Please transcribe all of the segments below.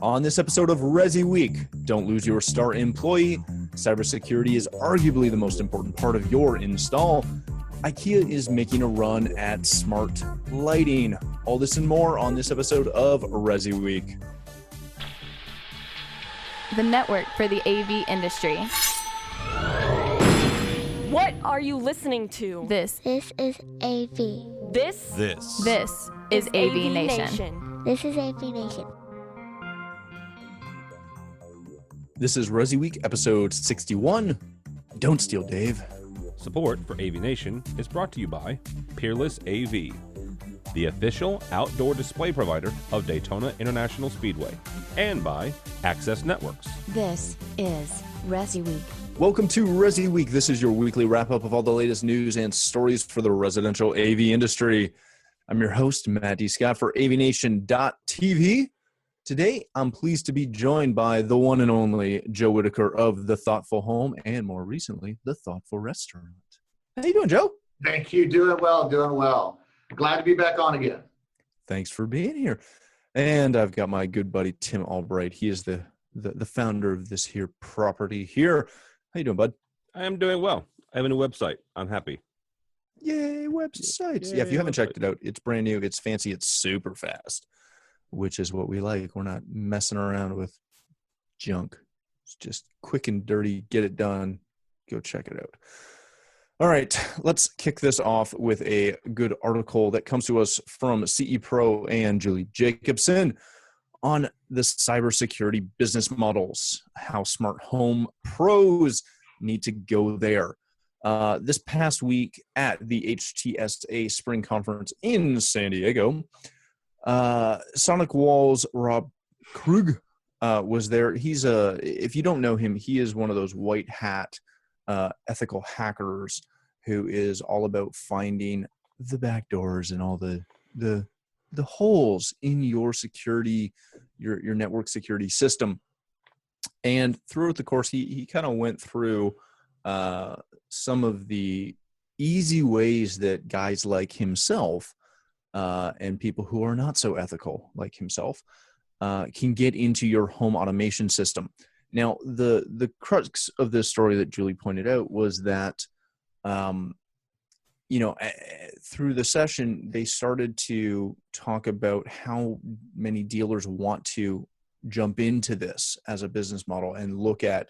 On this episode of ResiWeek, don't lose your star employee. Cybersecurity is arguably the most important part of your install. IKEA is making a run at smart lighting. All this and more on this episode of ResiWeek. The network for the AV industry. What are you listening to? This is AV. This is AVNation. This is AVNation. This is ResiWeek episode 61. Don't steal, Dave. Support for AVNation is brought to you by Peerless AV, the official outdoor display provider of Daytona International Speedway, and by Access Networks. This is ResiWeek. Welcome to ResiWeek. This is your weekly wrap-up of all the latest news and stories for the residential AV industry. I'm your host, Matt D. Scott for AVNation.tv. Today, I'm pleased to be joined by the one and only Joe Whitaker of The Thoughtful Home and, more recently, The Thoughtful Restaurant. How you doing, Joe? Thank you. Doing well. Glad to be back on again. Thanks for being here. And I've got my good buddy, Tim Albright. He is the founder of this here property here. How you doing, bud? I am doing well. I have a new website. I'm happy. Yay, websites. Yeah, if you haven't checked it out, it's brand new. It's fancy. It's super fast, which is what we like. We're not messing around with junk. It's just quick and dirty. Get it done. Go check it out. All right, let's kick this off with a good article that comes to us from CE Pro and Julie Jacobson on the cybersecurity business models, how smart home pros need to go there. This past week at the HTSA Spring Conference in San Diego, Sonic Wall's Rob Krug was there. If you don't know him, he is one of those white hat ethical hackers who is all about finding the back doors and all the holes in your security, your network security system. And throughout the course, he kind of went through some of the easy ways that guys like himself and people who are not so ethical like himself can get into your home automation system. Now, the crux of this story that Julie pointed out was that, through the session, they started to talk about how many dealers want to jump into this as a business model and look at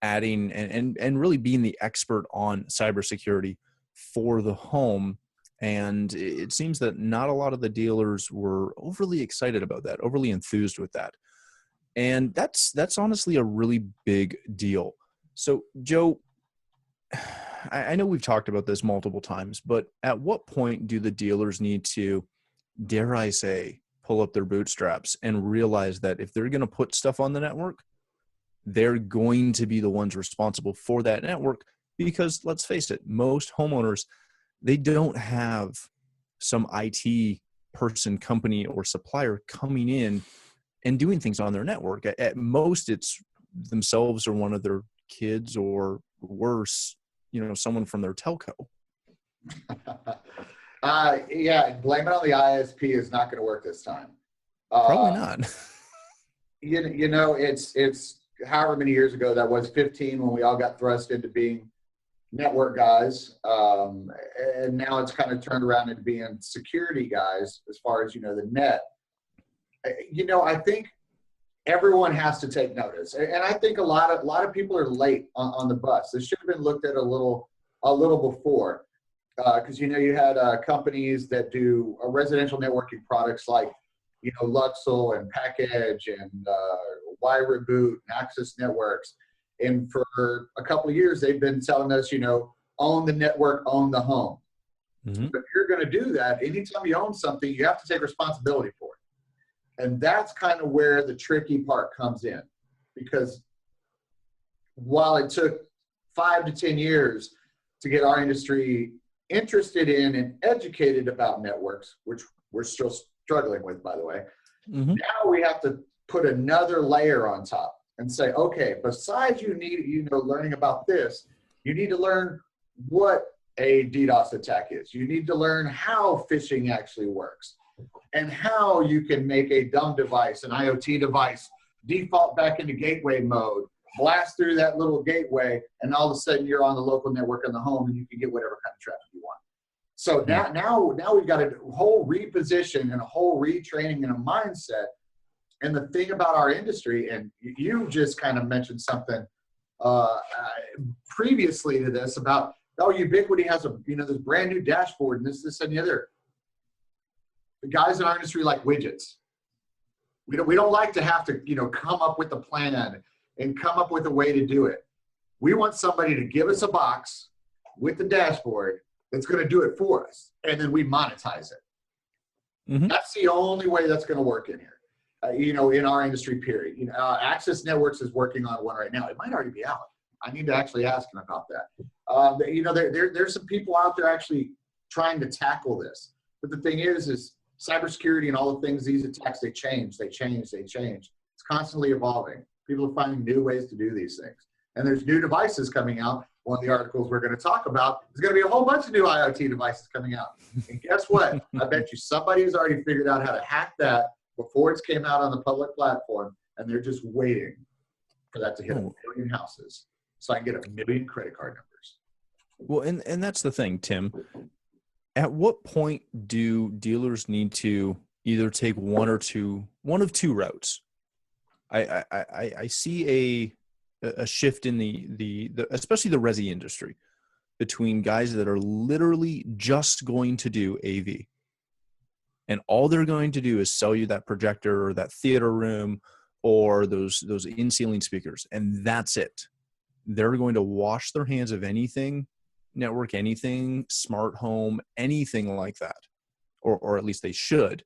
adding and really being the expert on cybersecurity for the home. And it seems that not a lot of the dealers were overly excited about that, overly enthused with that. And that's honestly a really big deal. So, Joe, I know we've talked about this multiple times, but at what point do the dealers need to, dare I say, pull up their bootstraps and realize that if they're going to put stuff on the network, they're going to be the ones responsible for that network? Because let's face it, most homeowners, they don't have some IT person, company, or supplier coming in and doing things on their network. At most, it's themselves or one of their kids, or worse, someone from their telco. Blame it on the ISP is not going to work this time. Probably not. It's however many years ago that was, 15, when we all got thrust into being network guys, and now it's kind of turned around into being security guys as far as the net. I think everyone has to take notice, and I think a lot of people are late on the bus. This should have been looked at a little before, because you had companies that do residential networking products like Luxel and PackEdge and Y-Reboot and Access Networks. And for a couple of years, they've been telling us, own the network, own the home. Mm-hmm. But if you're going to do that, anytime you own something, you have to take responsibility for it. And that's kind of where the tricky part comes in. Because while it took 5 to 10 years to get our industry interested in and educated about networks, which we're still struggling with, by the way, mm-hmm. Now we have to put another layer on top and say, okay, besides learning about this, you need to learn what a DDoS attack is. You need to learn how phishing actually works. and how you can make a dumb device, an IoT device, default back into gateway mode, blast through that little gateway, and all of a sudden you're on the local network in the home and you can get whatever kind of traffic you want. So now we've got a whole reposition and a whole retraining and a mindset. And the thing about our industry, and you just kind of mentioned something previously to this about, Ubiquity has this brand new dashboard and this and the other. The guys in our industry like widgets. We don't like to have to, come up with a plan and come up with a way to do it. We want somebody to give us a box with the dashboard that's going to do it for us, and then we monetize it. Mm-hmm. That's the only way that's going to work in here. In our industry, period. Access Networks is working on one right now. It might already be out. I need to actually ask him about that. There's some people out there actually trying to tackle this. But the thing is cybersecurity and all the things, these attacks, they change. It's constantly evolving. People are finding new ways to do these things. And there's new devices coming out. One of the articles we're going to talk about is going to be a whole bunch of new IoT devices coming out. And guess what? I bet you somebody has already figured out how to hack that before it's came out on the public platform, and they're just waiting for that to hit 1 million houses so I can get 1 million credit card numbers. Well, and that's the thing, Tim. At what point do dealers need to either take one of two routes? I see a shift in the especially the resi industry between guys that are literally just going to do AV. And all they're going to do is sell you that projector or that theater room or those in-ceiling speakers. And that's it. They're going to wash their hands of anything, network, anything, smart home, anything like that. Or at least they should.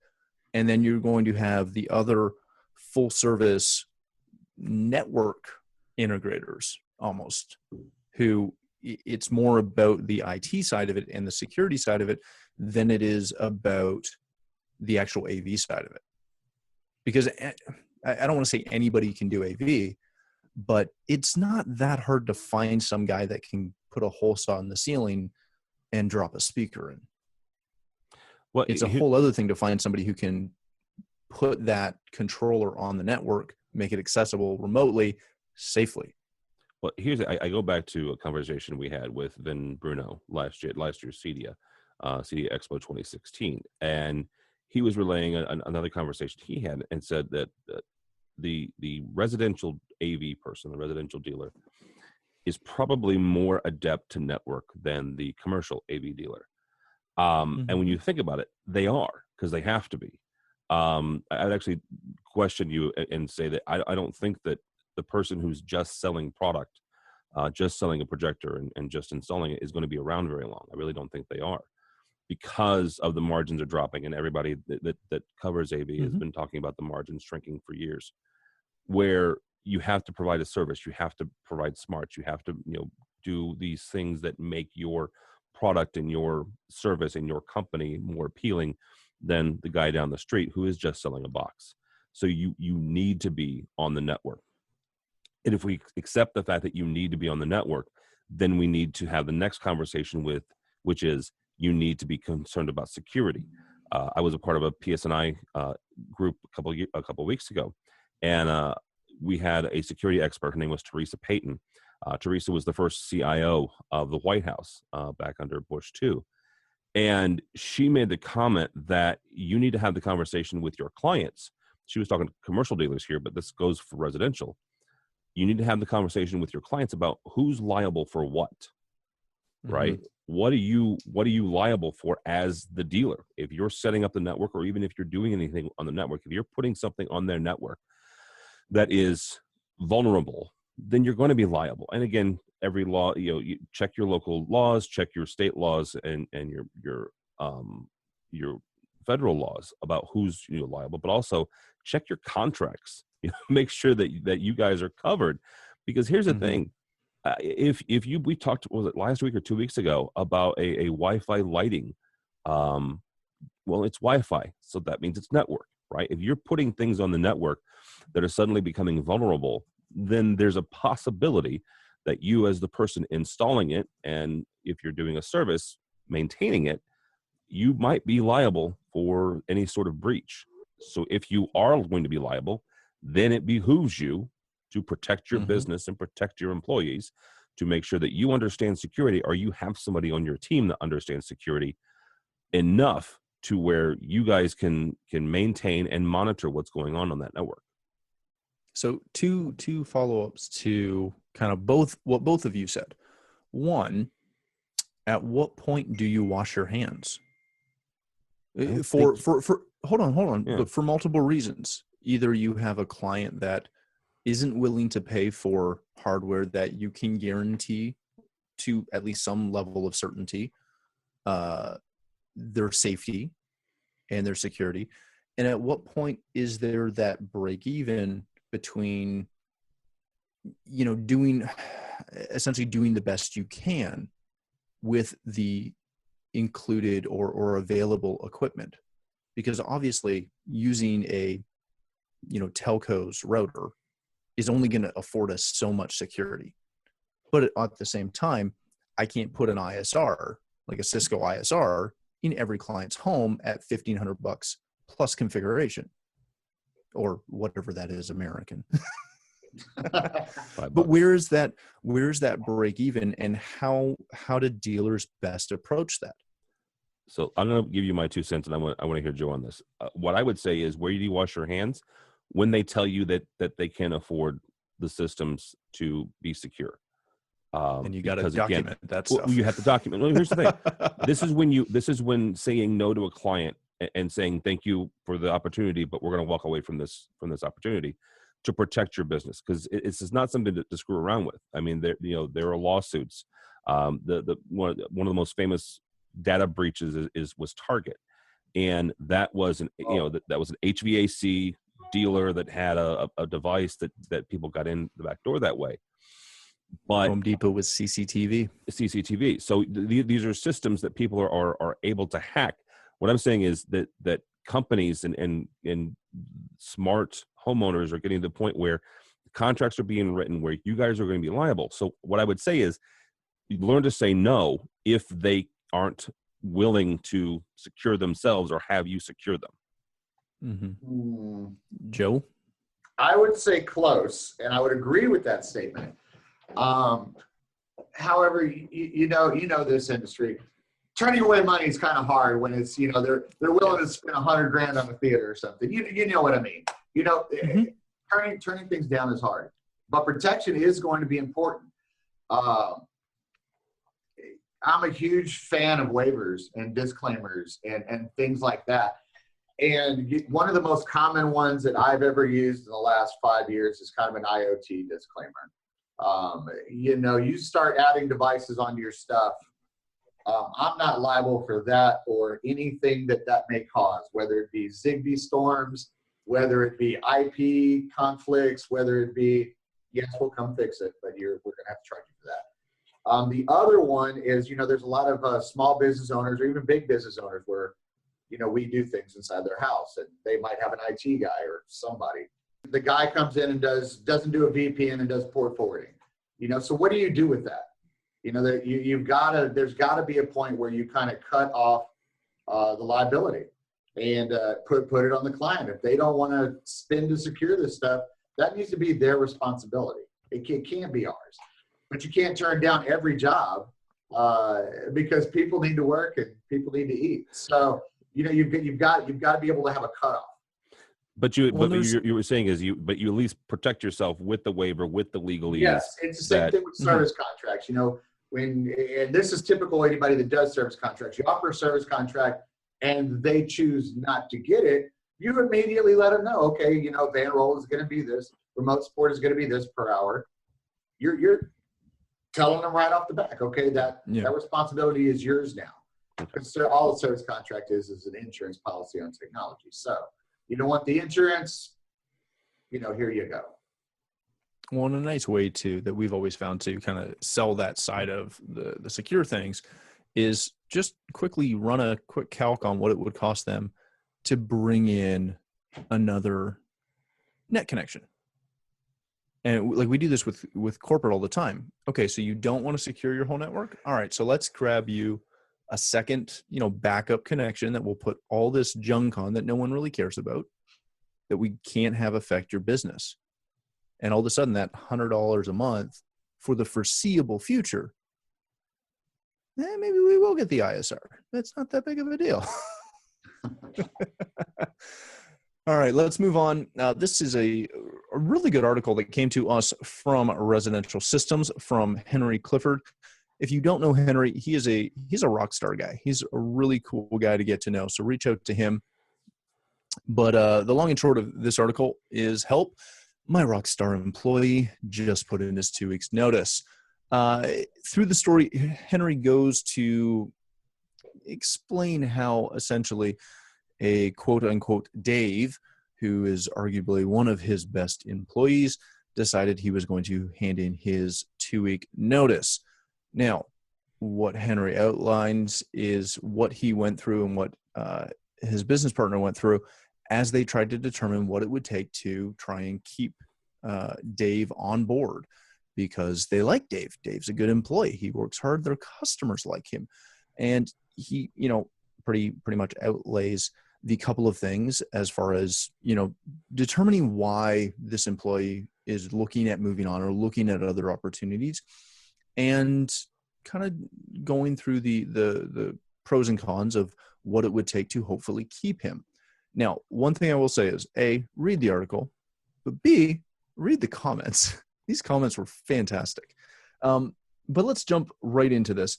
And then you're going to have the other full service network integrators almost, who it's more about the IT side of it and the security side of it than it is about the actual AV side of it. Because I don't want to say anybody can do AV, but it's not that hard to find some guy that can put a hole saw in the ceiling and drop a speaker in. Well, it's a whole other thing to find somebody who can put that controller on the network, make it accessible remotely, safely. Well, I go back to a conversation we had with Vin Bruno last year's CEDIA Expo 2016, and he was relaying another conversation he had and said that the residential AV person, the residential dealer, is probably more adept to network than the commercial AV dealer. And when you think about it, they are, because they have to be. I'd actually question you and say that I don't think that the person who's just selling product, just selling a projector and just installing it is going to be around very long. I really don't think they are, because of the margins are dropping, and everybody that covers AV has been talking about the margins shrinking for years, where you have to provide a service, you have to provide smarts, you have to do these things that make your product and your service and your company more appealing than the guy down the street who is just selling a box. So you need to be on the network. And if we accept the fact that you need to be on the network, then we need to have the next conversation which is you need to be concerned about security. I was a part of a PSNI group a couple weeks ago, and we had a security expert. Her name was Teresa Payton. Teresa was the first CIO of the White House back under Bush 2. And she made the comment that you need to have the conversation with your clients. She was talking to commercial dealers here, but this goes for residential. You need to have the conversation with your clients about who's liable for what, right? What are you liable for as the dealer? If you're setting up the network, or even if you're doing anything on the network, if you're putting something on their network that is vulnerable, then you're going to be liable. And again, every law, you check your local laws, check your state laws, and your federal laws about who's liable, but also check your contracts. Make sure that you guys are covered, because here's the thing: we talked, was it last week or 2 weeks ago, about a Wi-Fi lighting? Well, it's Wi-Fi, so that means it's network, right? If you're putting things on the network that are suddenly becoming vulnerable, then there's a possibility that you, as the person installing it, and if you're doing a service, maintaining it, you might be liable for any sort of breach. So if you are going to be liable, then it behooves you to protect your business and protect your employees, to make sure that you understand security, or you have somebody on your team that understands security enough to where you guys can maintain and monitor what's going on that network. So two follow-ups to kind of what both of you said. One, at what point do you wash your hands? For hold on. Yeah. But for multiple reasons. Either you have a client that isn't willing to pay for hardware that you can guarantee to at least some level of certainty, their safety and their security. And at what point is there that break even between, essentially doing the best you can with the included or available equipment? Because obviously using a telco's router is only going to afford us so much security, but at the same time, I can't put an ISR, like a Cisco ISR, in every client's home at $1,500 plus configuration, or whatever that is American. But where's that break even, and how do dealers best approach that? So I'm going to give you my 2 cents, and I want to hear Joe on this. What I would say is, where do you wash your hands? When they tell you that they can't afford the systems to be secure. And you got to document that stuff. You have to document. Well, here's the thing. This is when saying no to a client and saying thank you for the opportunity, but we're going to walk away from this opportunity to protect your business, because it's not something to screw around with. I mean, there are lawsuits. One of the most famous data breaches was Target, and that was an HVAC dealer that had a device that people got in the back door that way. But Home Depot was CCTV. So these are systems that people are able to hack. What I'm saying is that companies and smart homeowners are getting to the point where contracts are being written where you guys are going to be liable. So what I would say is, you learn to say no if they aren't willing to secure themselves or have you secure them. Joe? I would say close, and I would agree with that statement. However, you know this industry, turning away money is kind of hard when it's, they're willing to spend $100,000 on the theater or something. You know what I mean? Turning things down is hard, but protection is going to be important. I'm a huge fan of waivers and disclaimers and things like that. And one of the most common ones that I've ever used in the last 5 years is kind of an IoT disclaimer. You start adding devices onto your stuff. I'm not liable for that or anything that may cause, whether it be Zigbee storms, whether it be IP conflicts, whether it be, yes, we'll come fix it, but we're going to have to charge you for that. The other one is, there's a lot of small business owners or even big business owners where, we do things inside their house, and they might have an IT guy or somebody. The guy comes in and doesn't do a VPN and does port forwarding. So what do you do with that? There's got to be a point where you kind of cut off the liability and put it on the client. If they don't want to spend to secure this stuff, that needs to be their responsibility. It can't be ours. But you can't turn down every job because people need to work and people need to eat. So you've got to be able to have a cutoff. But you were saying is you at least protect yourself with the waiver, with the legalese. Yes, it's the same thing with service contracts. And this is typical anybody that does service contracts. You offer a service contract and they choose not to get it, you immediately let them know, okay, van roll is going to be this, remote support is going to be this per hour. You're telling them right off the back, okay, that responsibility is yours now. Because all a service contract is an insurance policy on technology. So you don't want the insurance, here you go. Well, and a nice way that we've always found to kind of sell that side of the secure things is just quickly run a quick calc on what it would cost them to bring in another net connection. And like we do this with corporate all the time. Okay, so you don't want to secure your whole network? All right, so let's grab you a second, backup connection that will put all this junk on that no one really cares about, that we can't have affect your business. And all of a sudden that $100 a month for the foreseeable future, maybe we will get the ISR. That's not that big of a deal. All right, let's move on. This is a really good article that came to us from Residential Systems from Henry Clifford. If you don't know Henry, he's a rock star guy. He's a really cool guy to get to know. So reach out to him. But the long and short of this article is help. My rock star employee just put in his 2 weeks notice. Through the story, Henry goes to explain how essentially a quote unquote Dave, who is arguably one of his best employees, decided he was going to hand in his 2 week notice. Now, what Henry outlines is what he went through and what his business partner went through as they tried to determine what it would take to try and keep Dave on board, because they like Dave. Dave's a good employee. He works hard. Their customers like him. And he, pretty much outlays the couple of things as far as, determining why this employee is looking at moving on or looking at other opportunities, and kind of going through the pros and cons of what it would take to hopefully keep him. Now, one thing I will say is A, read the article, but B, read the comments. These comments were fantastic. But let's jump right into this.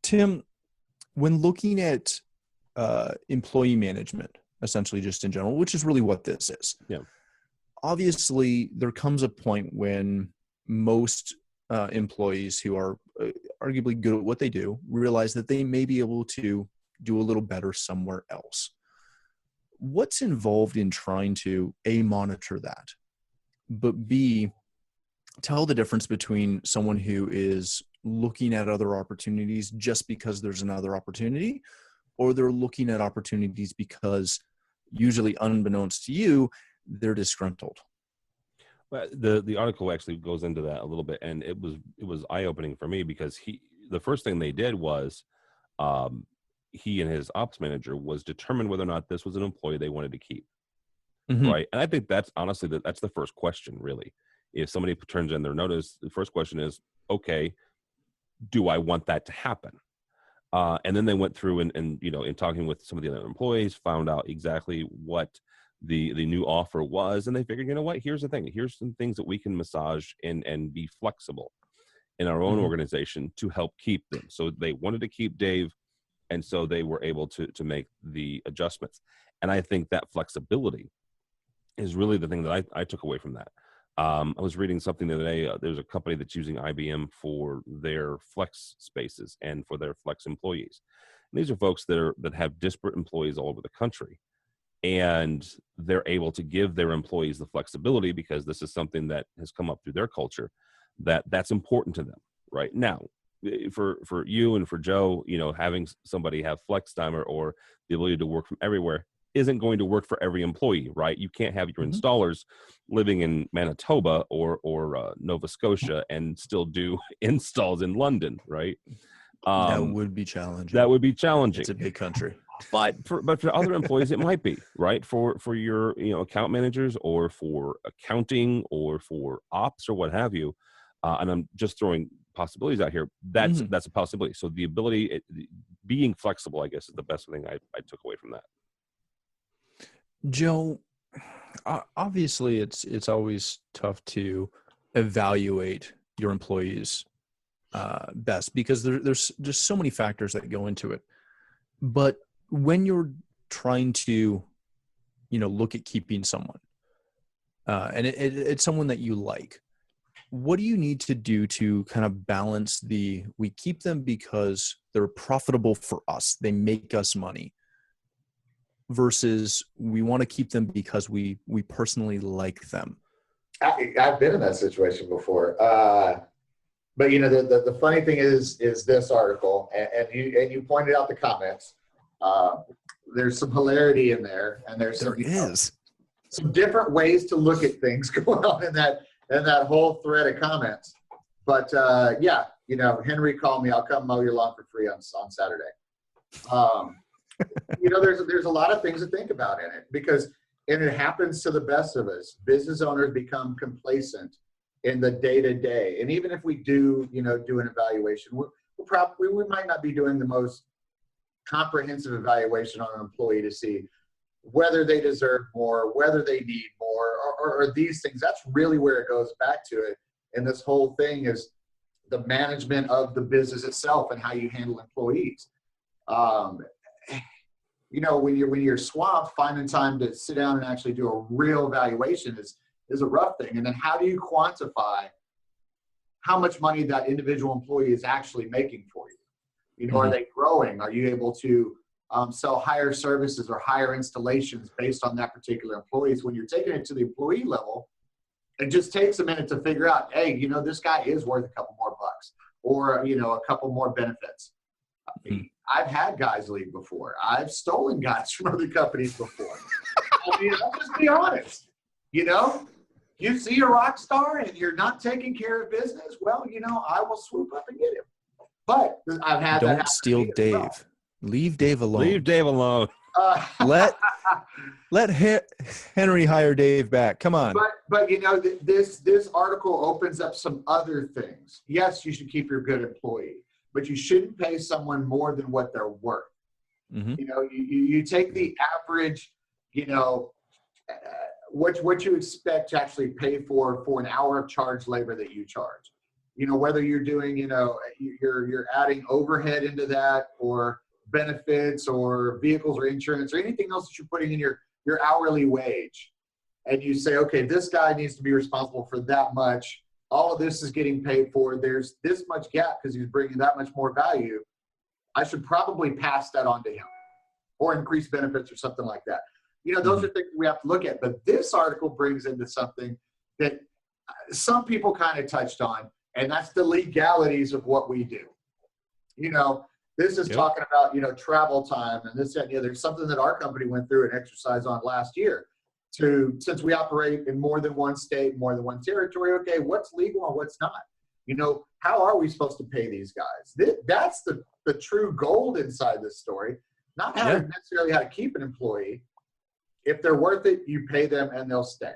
Tim, when looking at employee management, essentially just in general, which is really what this is. Yeah. Obviously, there comes a point when most employees who are arguably good at what they do realize that they may be able to do a little better somewhere else. What's involved in trying to A, monitor that, but B, tell the difference between someone who is looking at other opportunities just because there's another opportunity, or they're looking at opportunities because, usually unbeknownst to you, they're disgruntled? Well, the article actually goes into that a little bit, and it was eye-opening for me, because the first thing they did was he and his ops manager was determine whether or not this was an employee they wanted to keep. Mm-hmm. Right. And I think that's honestly, that's the first question, really. If somebody turns in their notice, the first question is, okay, do I want that to happen? And then they went through and in talking with some of the other employees, found out exactly what the new offer was. And they figured, here's the thing. Here's some things that we can massage and be flexible in our own organization to help keep them. So they wanted to keep Dave. And so they were able to make the adjustments. And I think that flexibility is really the thing that I took away from that. I was reading something the other day. There's a company that's using IBM for their flex spaces and for their flex employees. And these are folks that have disparate employees all over the country. And they're able to give their employees the flexibility, because this is something that has come up through their culture, that's important to them right now. For you and for Joe, having somebody have flex time or the ability to work from everywhere isn't going to work for every employee, right? You can't have your installers living in Manitoba or Nova Scotia and still do installs in London, right? That would be challenging. It's a big country. But for other employees, it might be, right? For your account managers, or for accounting, or for ops, or what have you. And I'm just throwing possibilities out here. That's a possibility. So the ability, being flexible, I guess, is the best thing I took away from that. Joe, obviously it's always tough to evaluate your employees best, because there's just so many factors that go into it. But when you're trying to, look at keeping someone, and it's someone that you like, what do you need to do to kind of balance we keep them because they're profitable for us, they make us money, versus we want to keep them because we personally like them? I've been in that situation before. But the funny thing is this article, and you pointed out the comments. There's some hilarity in there, and there's some different ways to look at things going on in that whole thread of comments. But Henry, call me. I'll come mow your lawn for free on Saturday. There's a lot of things to think about in it and it happens to the best of us. Business owners become complacent in the day-to-day. And even if we do an evaluation, we might not be doing the most comprehensive evaluation on an employee to see whether they deserve more, whether they need more, or these things. That's really where it goes back to it. And this whole thing is the management of the business itself and how you handle employees. When you're swamped, finding time to sit down and actually do a real evaluation is a rough thing. And then how do you quantify how much money that individual employee is actually making for you? Are they growing? Are you able to sell higher services or higher installations based on that particular employee? So when you're taking it to the employee level, it just takes a minute to figure out, hey, this guy is worth a couple more bucks or, a couple more benefits. I've had guys leave before. I've stolen guys from other companies before. I'll just be honest. You see a rock star and you're not taking care of business, well, I will swoop up and get him. But I've had Don't steal Dave. Well. Leave Dave alone. Leave Dave alone. Let Henry hire Dave back. Come on. But this article opens up some other things. Yes, you should keep your good employee, but you shouldn't pay someone more than what they're worth. Mm-hmm. You take the average, what you expect to actually pay for an hour of charge labor that you charge. Whether you're doing, you're adding overhead into that or benefits or vehicles or insurance or anything else that you're putting in your hourly wage. And you say, okay, this guy needs to be responsible for that much. All of this is getting paid for. There's this much gap because he's bringing that much more value. I should probably pass that on to him or increase benefits or something like that. Those are things we have to look at. But this article brings into something that some people kind of touched on, and that's the legalities of what we do. This is talking about, travel time and this, that, and the other. There's something that our company went through an exercise on last year since we operate in more than one state, more than one territory. Okay, what's legal and what's not? How are we supposed to pay these guys? That's the true gold inside this story, not necessarily how to keep an employee. If they're worth it, you pay them and they'll stay,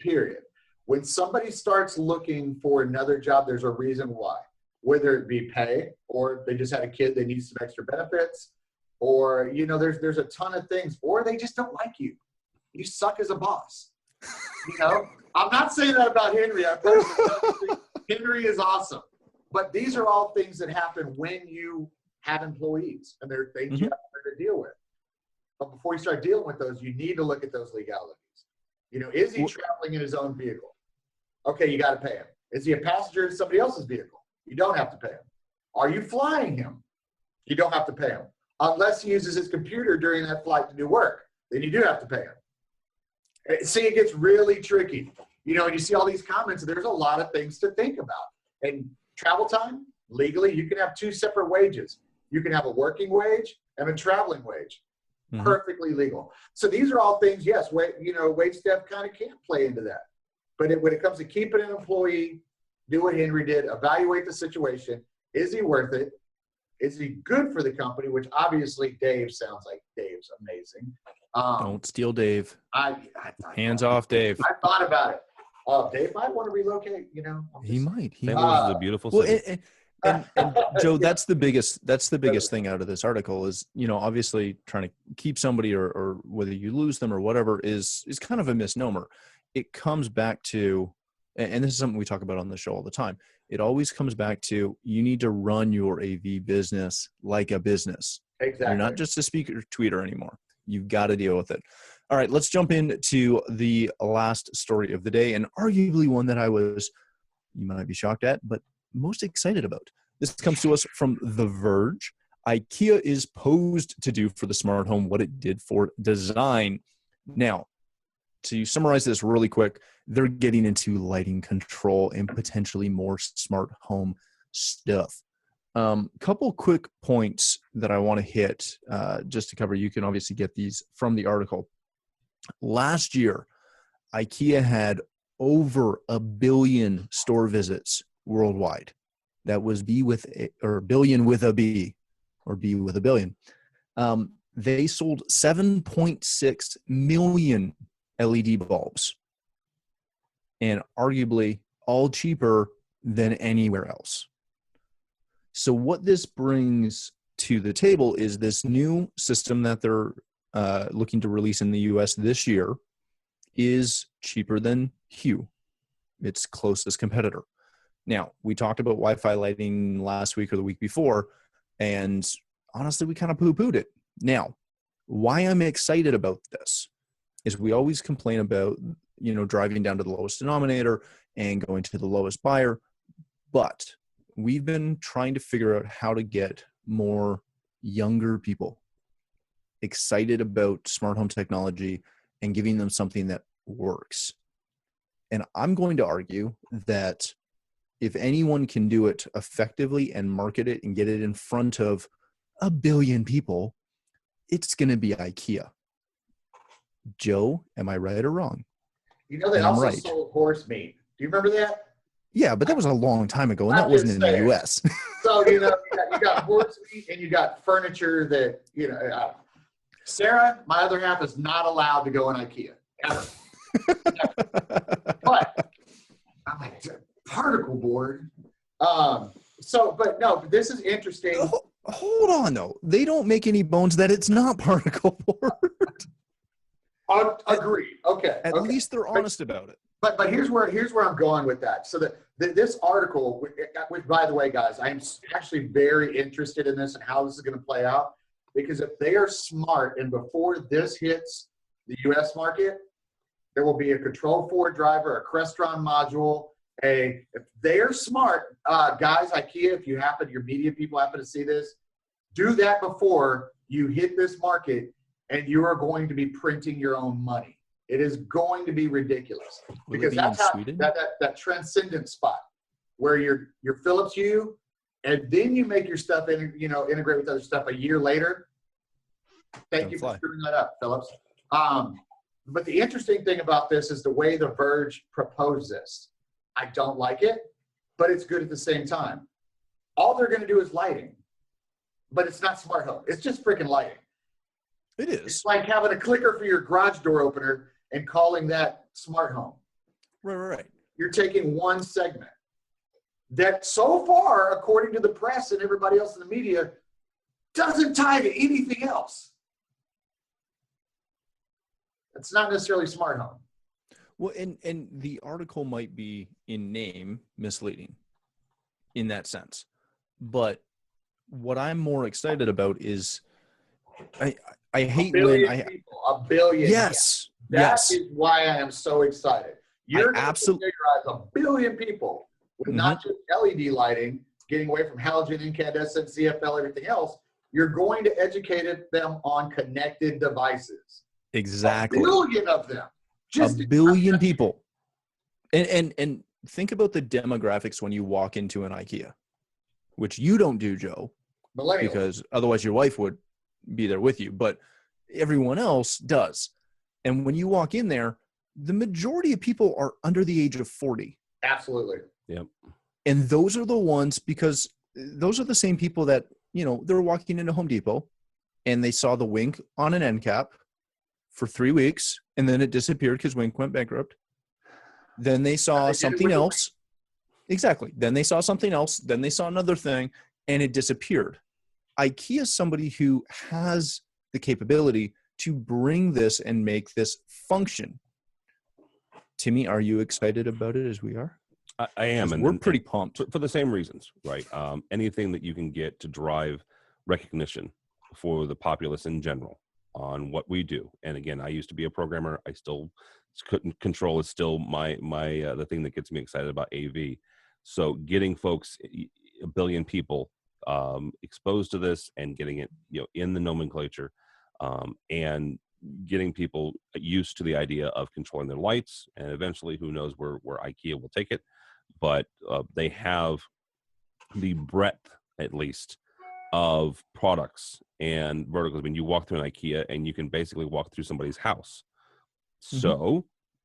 period. When somebody starts looking for another job, there's a reason why, whether it be pay or they just had a kid, they need some extra benefits, or, there's a ton of things, or they just don't like you. You suck as a boss. I'm not saying that about Henry. I personally Henry is awesome, but these are all things that happen when you have employees and they're things you have to deal with. But before you start dealing with those, you need to look at those legalities. Is he traveling in his own vehicle? Okay, you got to pay him. Is he a passenger in somebody else's vehicle? You don't have to pay him. Are you flying him? You don't have to pay him. Unless he uses his computer during that flight to do work, then you do have to pay him. See, it gets really tricky. And you see all these comments, there's a lot of things to think about. And travel time, legally, you can have two separate wages. You can have a working wage and a traveling wage. Mm-hmm. Perfectly legal. So these are all things, yes, wage staff kind of can't play into that. But when it comes to keeping an employee, do what Henry did, evaluate the situation. Is he worth it? Is he good for the company? Which obviously Dave sounds like Dave's amazing. Don't steal Dave. Hands off Dave. I thought about it. Dave might want to relocate, He might. St. Louis is a beautiful city. And Joe, that's the biggest thing out of this article is, obviously trying to keep somebody or whether you lose them or whatever is kind of a misnomer. It comes back to, and this is something we talk about on the show all the time. It always comes back to, you need to run your AV business like a business. Exactly. You're not just a speaker or tweeter anymore. You've got to deal with it. All right, let's jump into the last story of the day, and arguably one that you might be shocked at, but most excited about. This comes to us from The Verge. IKEA is posed to do for the smart home what it did for design. Now, to summarize this really quick, they're getting into lighting control and potentially more smart home stuff. Couple quick points that I want to hit just to cover. You can obviously get these from the article. Last year, IKEA had over 1 billion store visits worldwide. that was B with a, or billion with a B, or B with a billion. They sold 7.6 million LED bulbs, and arguably all cheaper than anywhere else. So what this brings to the table is this new system that they're looking to release in the US this year is cheaper than Hue, its closest competitor. Now, we talked about Wi-Fi lighting last week or the week before, and honestly, we kind of poo-pooed it. Now, why I'm excited about this is we always complain about, driving down to the lowest denominator and going to the lowest buyer, but we've been trying to figure out how to get more younger people excited about smart home technology and giving them something that works. And I'm going to argue that if anyone can do it effectively and market it and get it in front of a billion people, it's going to be IKEA. Joe, am I right or wrong? They also sold horse meat. Do you remember that? Yeah, but that was a long time ago, and that wasn't in the U.S. So, you got horse meat and you got furniture that, Sarah, my other half, is not allowed to go in IKEA, ever. But I'm like, particle board. But this is interesting. Hold on, though. They don't make any bones that it's not particle board. Agreed. Okay. At least they're honest about it. But here's where I'm going with that. So this article, which, by the way, guys, I am actually very interested in this and how this is going to play out, because if they are smart and before this hits the U.S. market, there will be a Control 4 driver, a Crestron module. If they're smart, guys, IKEA, if your media people happen to see this, do that before you hit this market, and you are going to be printing your own money. It is going to be ridiculous, because that's how that transcendent spot where your Philips Hue, and then you make your stuff integrate with other stuff a year later. Thank you for screwing that up, Philips. But the interesting thing about this is the way The Verge proposed this. I don't like it, but it's good at the same time. All they're going to do is lighting, but it's not smart home. It's just freaking lighting. It is. It's like having a clicker for your garage door opener and calling that smart home. Right. You're taking one segment that so far, according to the press and everybody else in the media, doesn't tie to anything else. It's not necessarily smart home. Well, and the article might be in name misleading in that sense. But what I'm more excited about is I hate when a billion. Yes. That is why I am so excited. You're going to familiarize a billion people with not just LED lighting, getting away from halogen, incandescent, CFL, everything else. You're going to educate them on connected devices. Exactly. A billion of them. Just a billion people. And think about the demographics when you walk into an IKEA, which you don't do, Joe. Millennials. Because otherwise your wife would be there with you. But everyone else does. And when you walk in there, the majority of people are under the age of 40. Absolutely. Yep. And those are the ones, because those are the same people that, they're walking into Home Depot and they saw the Wink on an end cap for 3 weeks, and then it disappeared because Wink went bankrupt. Then they saw something else. Exactly. Then they saw something else. Then they saw another thing, and it disappeared. IKEA is somebody who has the capability to bring this and make this function. Timmy, are you excited about it as we are? I am. And we're pretty pumped. For the same reasons, right? Anything that you can get to drive recognition for the populace in general on what we do. And again, I used to be a programmer. I still couldn't control is still my the thing that gets me excited about AV. So getting folks, a billion people exposed to this and getting it, in the nomenclature, and getting people used to the idea of controlling their lights, and eventually who knows where IKEA will take it. But they have the breadth, at least, of products and verticals. I mean, you walk through an IKEA and you can basically walk through somebody's house. So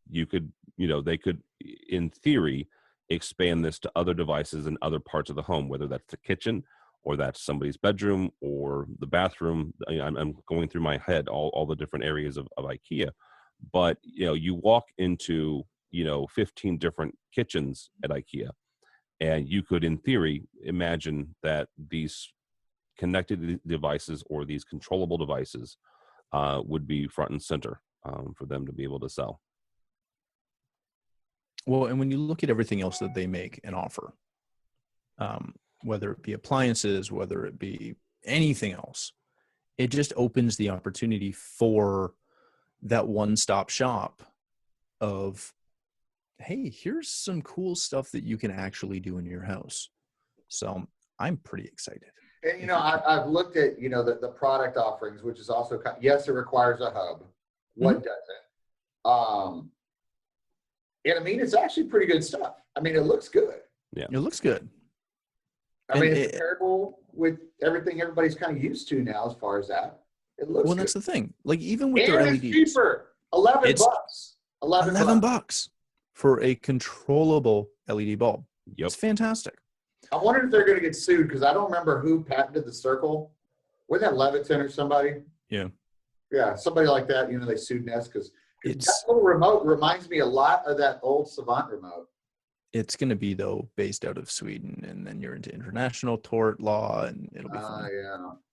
you could, they could, in theory, expand this to other devices in other parts of the home, whether that's the kitchen or that's somebody's bedroom or the bathroom. I'm going through my head all the different areas of IKEA. But, you walk into, 15 different kitchens at IKEA, and you could, in theory, imagine that these connected devices or these controllable devices would be front and center for them to be able to sell. Well, and when you look at everything else that they make and offer, whether it be appliances, whether it be anything else, it just opens the opportunity for that one-stop shop of, hey, here's some cool stuff that you can actually do in your house. So I'm pretty excited. And, I've looked at, the product offerings, which is also, yes, it requires a hub. What doesn't? And I mean, it's actually pretty good stuff. I mean, it looks good. Yeah, it looks good. I mean, it's comparable with everything everybody's kind of used to now as far as that. It looks good. That's the thing. Like, even with and their it's LEDs. cheaper. $11. $11 for a controllable LED bulb. Yep. It's fantastic. I wonder if they're going to get sued because I don't remember who patented the circle. Wasn't that Leviton or somebody? Yeah. Yeah, somebody like that. They sued Nest because It's that little remote reminds me a lot of that old Savant remote. It's going to be, though, based out of Sweden, and then you're into international tort law, and it'll be fine.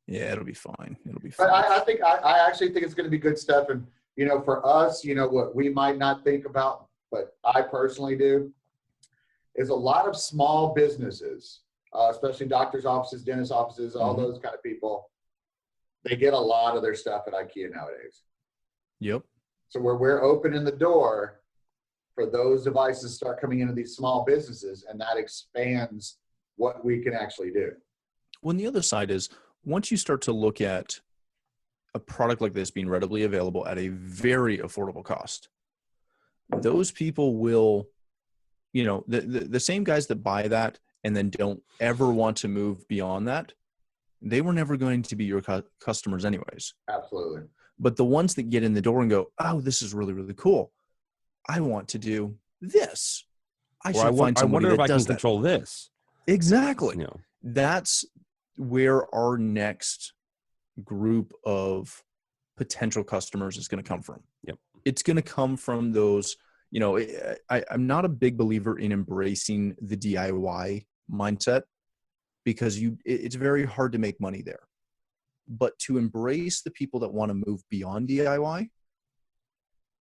Yeah, it'll be fine. It'll be fine. But I actually think it's going to be good stuff. And, for us, what we might not think about, but I personally do, is a lot of small businesses, especially doctors' offices, dentist offices, all those kind of people, they get a lot of their stuff at IKEA nowadays. Yep. So where we're opening the door for those devices to start coming into these small businesses, and that expands what we can actually do. Well, the other side is, once you start to look at a product like this being readily available at a very affordable cost, those people will, the same guys that buy that and then don't ever want to move beyond that, they were never going to be your customers anyways. Absolutely. But the ones that get in the door and go, oh, this is really, really cool. I want to do this. I wonder if I can control this. Exactly. That's where our next group of potential customers is going to come from. Yep. It's going to come from those, I'm not a big believer in embracing the DIY mindset because it's very hard to make money there. But to embrace the people that want to move beyond DIY,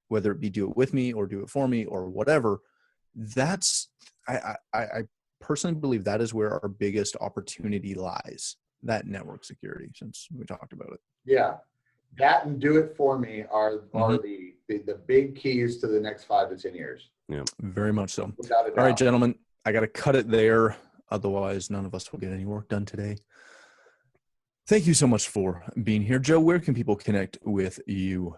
whether it be do it with me or do it for me or whatever, I personally believe that is where our biggest opportunity lies, that network security, since we talked about it. Yeah. That and do it for me are the big keys to the next 5 to 10 years. Yeah, very much so. Without a doubt. All right, gentlemen, I got to cut it there. Otherwise, none of us will get any work done today. Thank you so much for being here. Joe, where can people connect with you?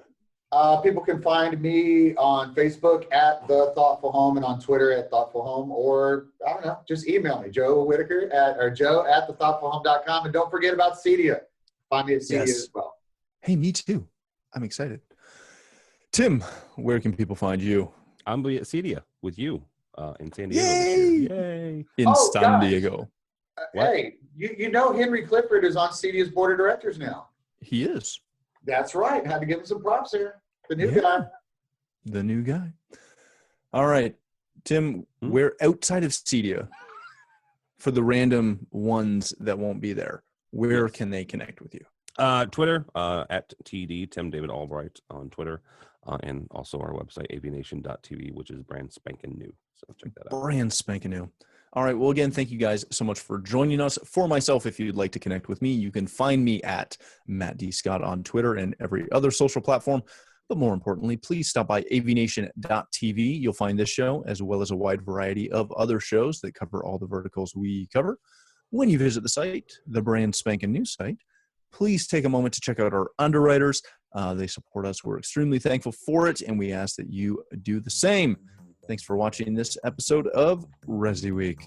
People can find me on Facebook at The Thoughtful Home and on Twitter at Thoughtful Home, or I don't know, just email me, Joe at thethoughtfulhome.com. And don't forget about Cedia. Find me at Cedia as well. Hey, me too. I'm excited. Tim, where can people find you? I'm at Cedia with you in San Diego. Yay! In San Diego. Hey, you know Henry Clifford is on Cedia's board of directors now. He is. That's right. Had to give him some props there. The new guy. The new guy. All right. Tim, where outside of Cedia, for the random ones that won't be there, where can they connect with you? Twitter, at TD, Tim David Albright on Twitter, and also our website, AVNation.tv, which is brand spanking new. So check that out. Brand spanking new. All right. Well, again, thank you guys so much for joining us. For myself, if you'd like to connect with me, you can find me at Matt D. Scott on Twitter and every other social platform. But more importantly, please stop by AVNation.tv. You'll find this show as well as a wide variety of other shows that cover all the verticals we cover. When you visit the site, the brand spanking new site, please take a moment to check out our underwriters. They support us. We're extremely thankful for it, and we ask that you do the same. Thanks for watching this episode of ResiWeek.